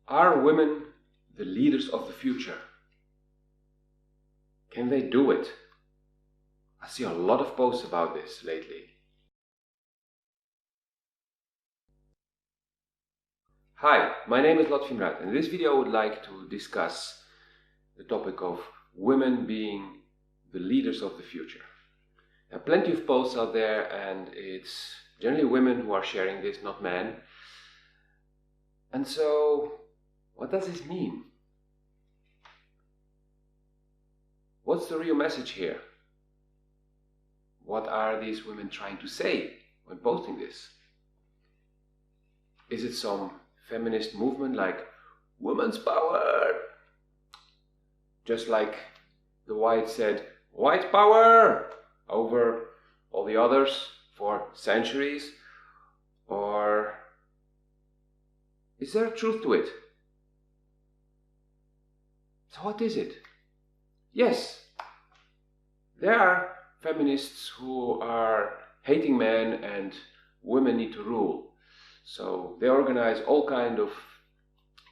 Are women the leaders of the future? Can they do it? I see a lot of posts about this lately. Hi, my name is Lot Vimraat, and in this video I would like to discuss the topic of women being the leaders of the future. There are plenty of posts out there, and it's generally women who are sharing this, not men. And so, what does this mean? What's the real message here? What are these women trying to say when posting this? Is it some feminist movement like women's power? Just like the white said, white power over all the others for centuries? Or is there a truth to it? So what is it? Yes, there are feminists who are hating men and women need to rule. So they organize all kind of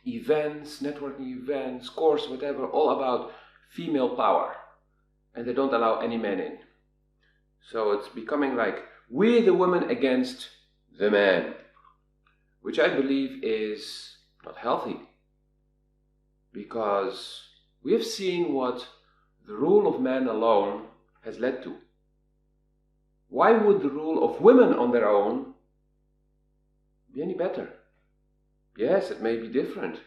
events, networking events, courses, whatever, all about female power. And they don't allow any men in. So it's becoming like, we the women against the man. Which I believe is not healthy. Because we have seen what the rule of man alone has led to. Why would the rule of women on their own be any better? Yes, it may be different.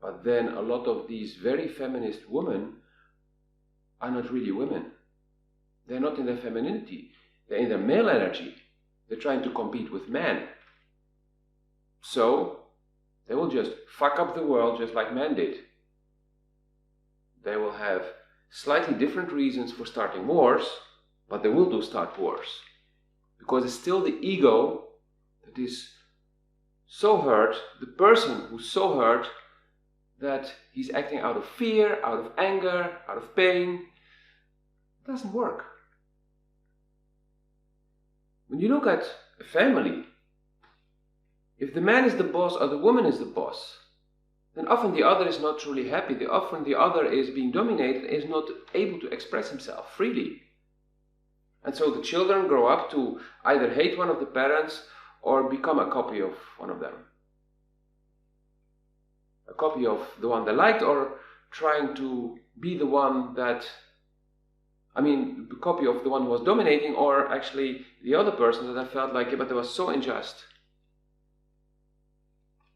But then a lot of these very feminist women are not really women. They're not in their femininity. They're in their male energy. They're trying to compete with men. So, they will just fuck up the world just like men did. They will have slightly different reasons for starting wars, but they will start wars. Because it's still the ego that is so hurt, the person who's so hurt, that he's acting out of fear, out of anger, out of pain. It doesn't work. When you look at a family, if the man is the boss or the woman is the boss, then often the other is not truly happy. Often the other is being dominated, is not able to express himself freely. And so the children grow up to either hate one of the parents or become a copy of one of them. A copy of the one they liked, or trying to be the one that, a copy of the one who was dominating, or actually the other person that I felt like, yeah, but they was so unjust.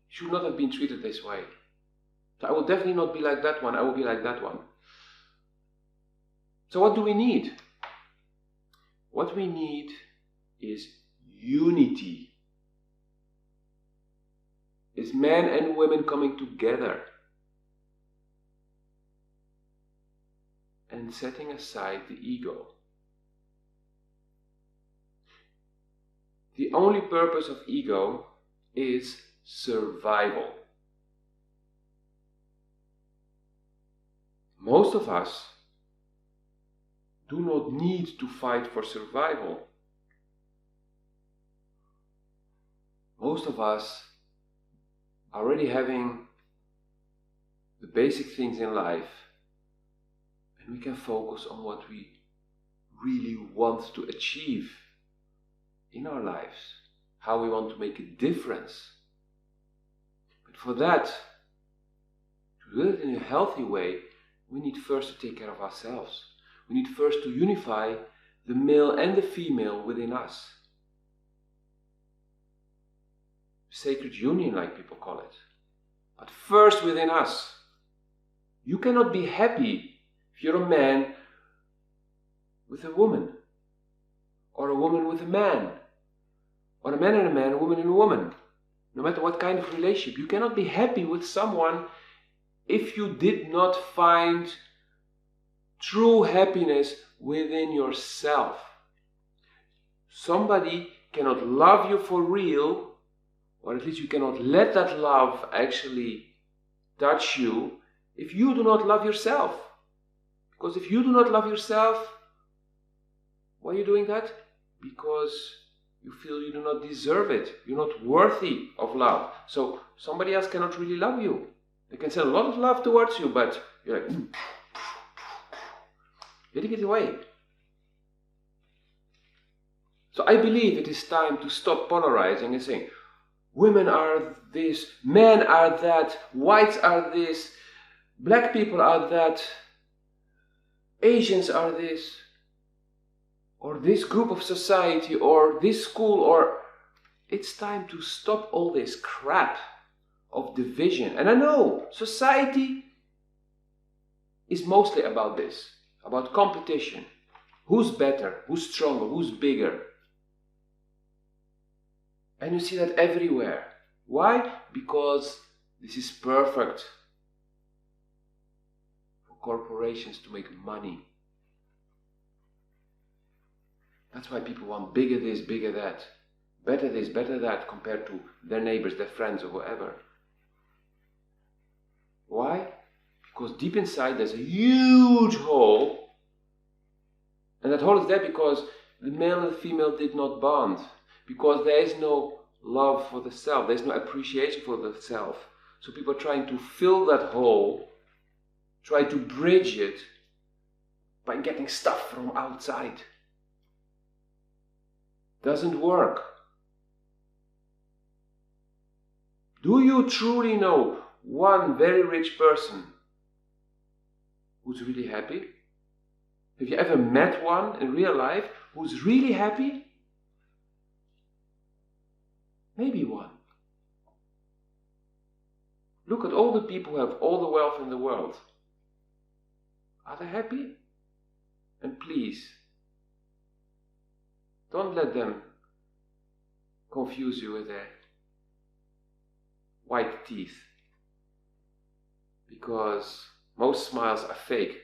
Should not have been treated this way. So I will definitely not be like that one, I will be like that one. So what do we need? What we need is unity. Is men and women coming together and setting aside the ego. The only purpose of ego is survival. Most of us do not need to fight for survival. Most of us are already having the basic things in life, and we can focus on what we really want to achieve in our lives, how we want to make a difference. But for that, to do it in a healthy way, we need first to take care of ourselves. We need first to unify the male and the female within us. Sacred union, like people call it. But first within us. You cannot be happy if you're a man with a woman, or a woman with a man, or a man and a man, a woman and a woman. No matter what kind of relationship, you cannot be happy with someone if you did not find true happiness within yourself. Somebody cannot love you for real, or at least you cannot let that love actually touch you if you do not love yourself. Because if you do not love yourself, why are you doing that? Because You feel you do not deserve it. You're not worthy of love. So somebody else cannot really love you. They can send a lot of love towards you, but you're like, getting it away. So I believe it is time to stop polarizing and saying, women are this, men are that, whites are this, black people are that, Asians are this, or this group of society, or this school, or... It's time to stop all this crap of division. And I know society is mostly about this, about competition. Who's better, who's stronger, who's bigger? And you see that everywhere. Why? Because this is perfect for corporations to make money. That's why people want bigger this, bigger that, better this, better that, compared to their neighbors, their friends, or whoever. Why? Because deep inside there's a huge hole, and that hole is there because the male and the female did not bond, because there is no love for the self, there's no appreciation for the self. So people are trying to fill that hole, try to bridge it by getting stuff from outside. Doesn't work. Do you truly know one very rich person who's really happy? Have you ever met one in real life who's really happy? Maybe one. Look at all the people who have all the wealth in the world. Are they happy? And please, don't let them confuse you with their white teeth, because most smiles are fake.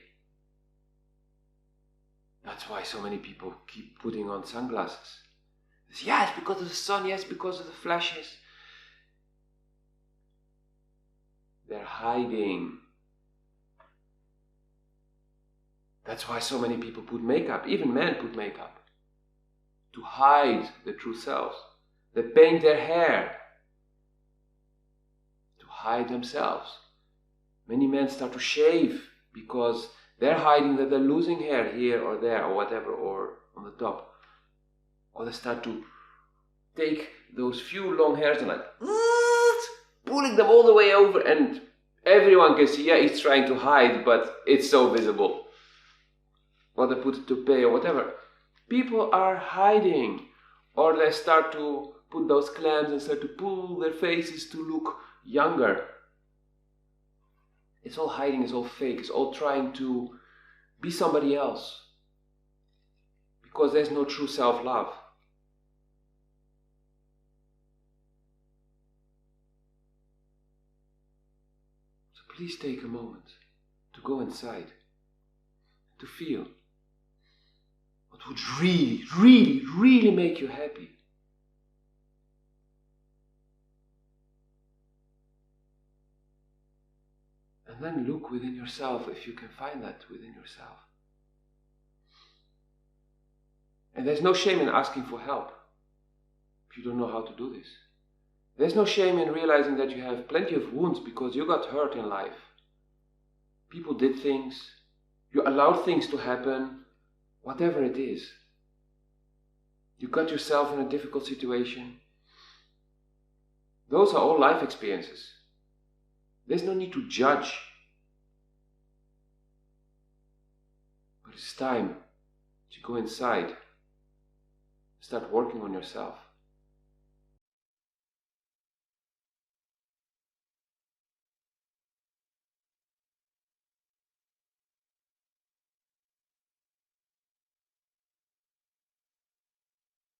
That's why so many people keep putting on sunglasses. Yes, because of the sun, yes, because of the flashes. They're hiding. That's why so many people put makeup, even men put makeup, to hide their true selves. They paint their hair to hide themselves. Many men start to shave because they're hiding that they're losing hair here or there or whatever, or on the top. Or they start to take those few long hairs and like pulling them all the way over, and everyone can see, yeah, he's trying to hide, but it's so visible. Or they put a toupee or whatever. People are hiding. Or they start to put those clams and start to pull their faces to look younger. It's all hiding, it's all fake, it's all trying to be somebody else. Because there's no true self-love. So please take a moment to go inside, to feel what would really, really, really make you happy. And then look within yourself if you can find that within yourself. And there's no shame in asking for help if you don't know how to do this. There's no shame in realizing that you have plenty of wounds because you got hurt in life. People did things, you allowed things to happen, whatever it is. You got yourself in a difficult situation. Those are all life experiences. There's no need to judge. But it's time to go inside, start working on yourself.